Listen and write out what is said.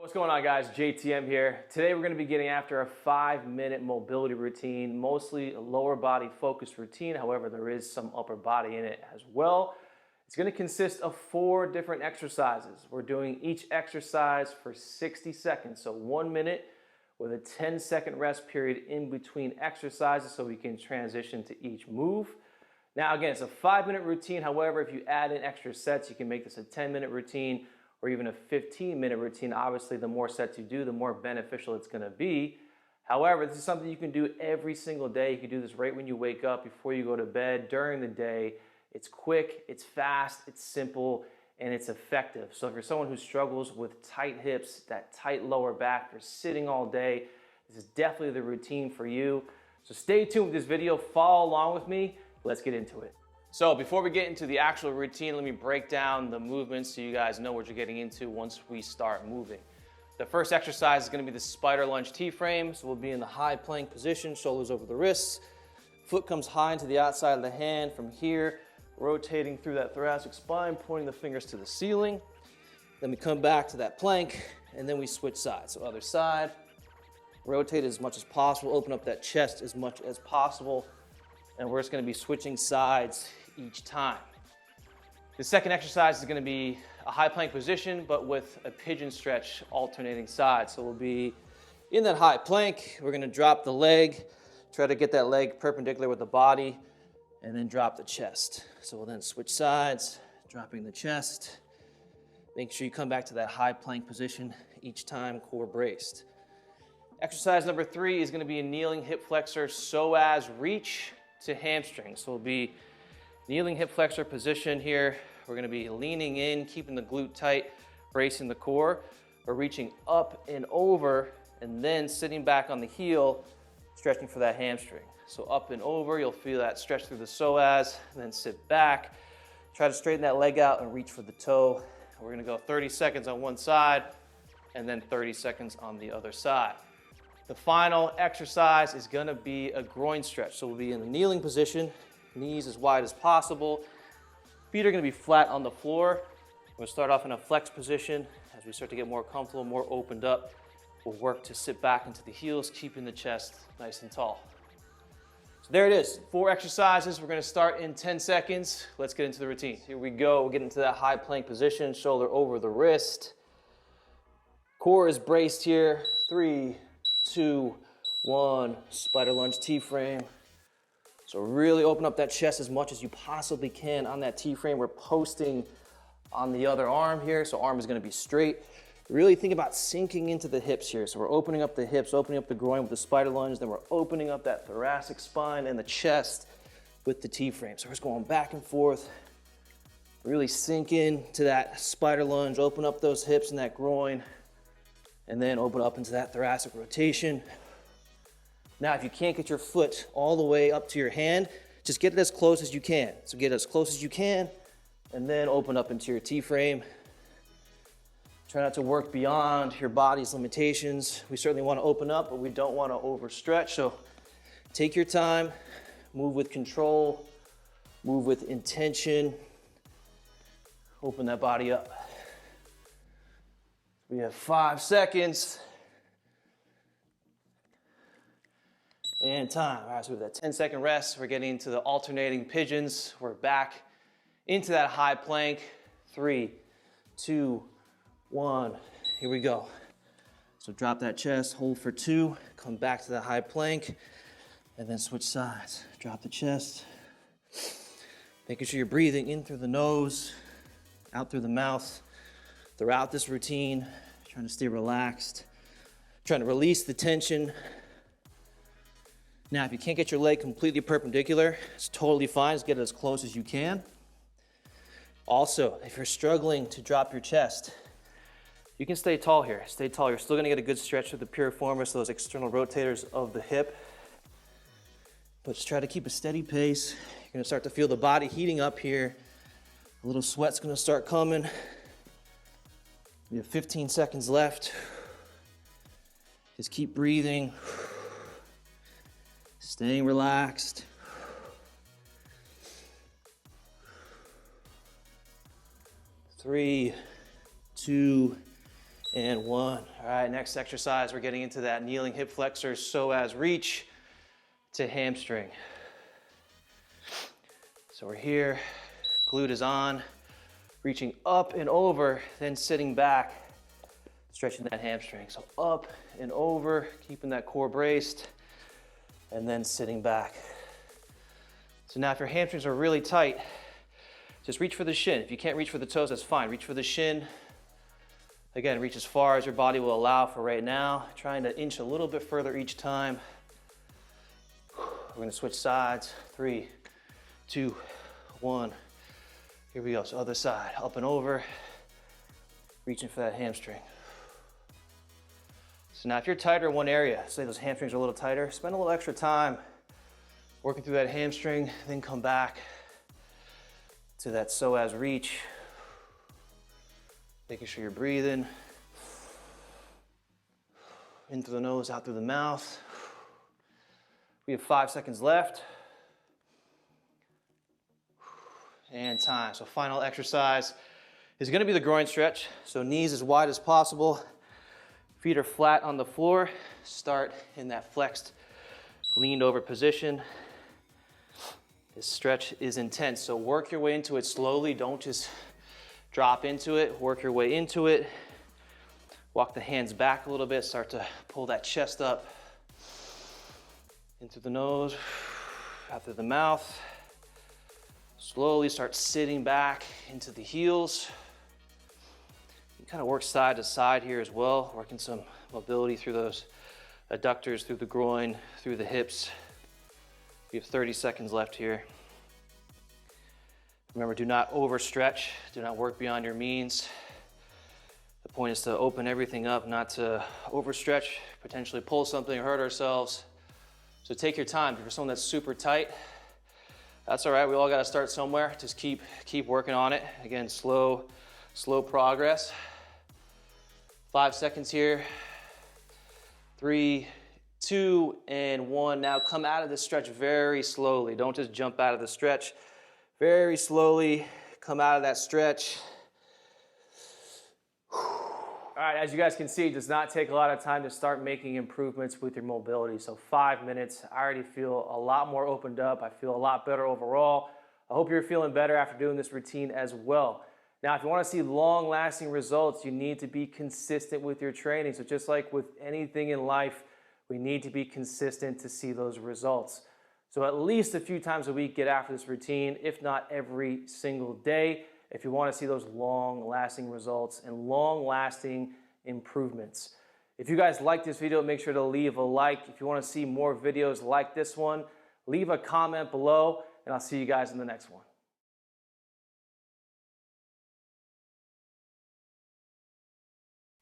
What's going on, guys? JTM here. Today we're going to be getting after a 5-minute mobility routine, mostly a lower body focused routine. However, there is some upper body in it as well. It's going to consist of 4 different exercises. We're doing each exercise for 60 seconds, so 1 minute with a 10-second rest period in between exercises so we can transition to each move. Now, again, it's a 5-minute routine. However, if you add in extra sets, you can make this a 10-minute routine or even a 15-minute routine. Obviously, the more sets you do, the more beneficial it's going to be. However, this is something you can do every single day. You can do this right when you wake up, before you go to bed, during the day. It's quick, it's fast, it's simple, and it's effective. So if you're someone who struggles with tight hips, that tight lower back, you're sitting all day, this is definitely the routine for you. So stay tuned with this video, follow along with me. Let's get into it. So before we get into the actual routine, let me break down the movements so you guys know what you're getting into once we start moving. The first exercise is going to be the spider lunge T-frame. So we'll be in the high plank position, shoulders over the wrists. Foot comes high into the outside of the hand. From here, rotating through that thoracic spine, pointing the fingers to the ceiling. Then we come back to that plank, and then we switch sides. So other side, rotate as much as possible, open up that chest as much as possible. And we're just going to be switching sides each time. The second exercise is going to be a high plank position, but with a pigeon stretch alternating sides. So we'll be in that high plank. We're going to drop the leg, try to get that leg perpendicular with the body, and then drop the chest. So we'll then switch sides, dropping the chest. Make sure you come back to that high plank position each time, core braced. Exercise number 3 is going to be a kneeling hip flexor psoas reach to hamstring. So we'll be kneeling hip flexor position here. We're going to be leaning in, keeping the glute tight, bracing the core. We're reaching up and over, and then sitting back on the heel, stretching for that hamstring. So up and over, you'll feel that stretch through the psoas, then sit back. Try to straighten that leg out and reach for the toe. We're going to go 30 seconds on one side, and then 30 seconds on the other side. The final exercise is going to be a groin stretch. So we'll be in a kneeling position, knees as wide as possible. Feet are going to be flat on the floor. We'll start off in a flex position. As we start to get more comfortable, more opened up, we'll work to sit back into the heels, keeping the chest nice and tall. So there it is, 4 exercises. We're going to start in 10 seconds. Let's get into the routine. Here we go. We'll get into that high plank position, shoulder over the wrist. Core is braced here. 3, 2, 1, spider lunge T-frame. So really open up that chest as much as you possibly can on that T-frame. We're posting on the other arm here, so arm is going to be straight. Really think about sinking into the hips here. So we're opening up the hips, opening up the groin with the spider lunge, then we're opening up that thoracic spine and the chest with the T-frame. So we're just going back and forth. Really sink into that spider lunge, open up those hips and that groin, and then open up into that thoracic rotation. Now, if you can't get your foot all the way up to your hand, just get it as close as you can. So get it as close as you can, and then open up into your T-frame. Try not to work beyond your body's limitations. We certainly want to open up, but we don't want to overstretch. So take your time, move with control, move with intention. Open that body up. We have 5 seconds. And time. All right, so we have that 10-second rest. We're getting into the alternating pigeons. We're back into that high plank. 3, 2, 1. Here we go. So drop that chest, hold for 2, come back to the high plank, and then switch sides. Drop the chest. Making sure you're breathing in through the nose, out through the mouth throughout this routine. Trying to stay relaxed. Trying to release the tension. Now, if you can't get your leg completely perpendicular, it's totally fine. Just get it as close as you can. Also, if you're struggling to drop your chest, you can stay tall here. Stay tall. You're still going to get a good stretch of the piriformis, those external rotators of the hip. But just try to keep a steady pace. You're going to start to feel the body heating up here. A little sweat's going to start coming. We have 15 seconds left. Just keep breathing. Staying relaxed. 3, 2, and 1. All right, next exercise, we're getting into that kneeling hip flexor psoas reach to hamstring. So we're here, glute is on, reaching up and over, then sitting back, stretching that hamstring. So up and over, keeping that core braced, and then sitting back. So now if your hamstrings are really tight, just reach for the shin. If you can't reach for the toes, that's fine. Reach for the shin. Again, reach as far as your body will allow for right now. Trying to inch a little bit further each time. We're gonna switch sides. 3, 2, 1. Here we go, so other side, up and over. Reaching for that hamstring. So now if you're tighter in one area, say those hamstrings are a little tighter, spend a little extra time working through that hamstring, then come back to that psoas reach. Making sure you're breathing. In through the nose, out through the mouth. We have 5 seconds left. And time. So final exercise is going to be the groin stretch. So knees as wide as possible. Feet are flat on the floor. Start in that flexed, leaned over position. This stretch is intense, so work your way into it slowly. Don't just drop into it. Work your way into it. Walk the hands back a little bit. Start to pull that chest up. In through the nose, out through the mouth. Slowly start sitting back into the heels. You kind of work side to side here as well, working some mobility through those adductors, through the groin, through the hips. We have 30 seconds left here. Remember, do not overstretch. Do not work beyond your means. The point is to open everything up, not to overstretch, potentially pull something, hurt ourselves. So take your time. If you're someone that's super tight, that's all right. We all got to start somewhere. Just keep working on it. Again, slow progress. 5 seconds here. 3, 2, and 1. Now come out of the stretch very slowly. Don't just jump out of the stretch. Very slowly come out of that stretch. All right, as you guys can see, it does not take a lot of time to start making improvements with your mobility. So 5 minutes, I already feel a lot more opened up. I feel a lot better overall. I hope you're feeling better after doing this routine as well. Now, if you want to see long-lasting results, you need to be consistent with your training. So just like with anything in life, we need to be consistent to see those results. So at least a few times a week, get after this routine, if not every single day, if you want to see those long-lasting results and long-lasting improvements. If you guys like this video, make sure to leave a like. If you want to see more videos like this one, leave a comment below, and I'll see you guys in the next one.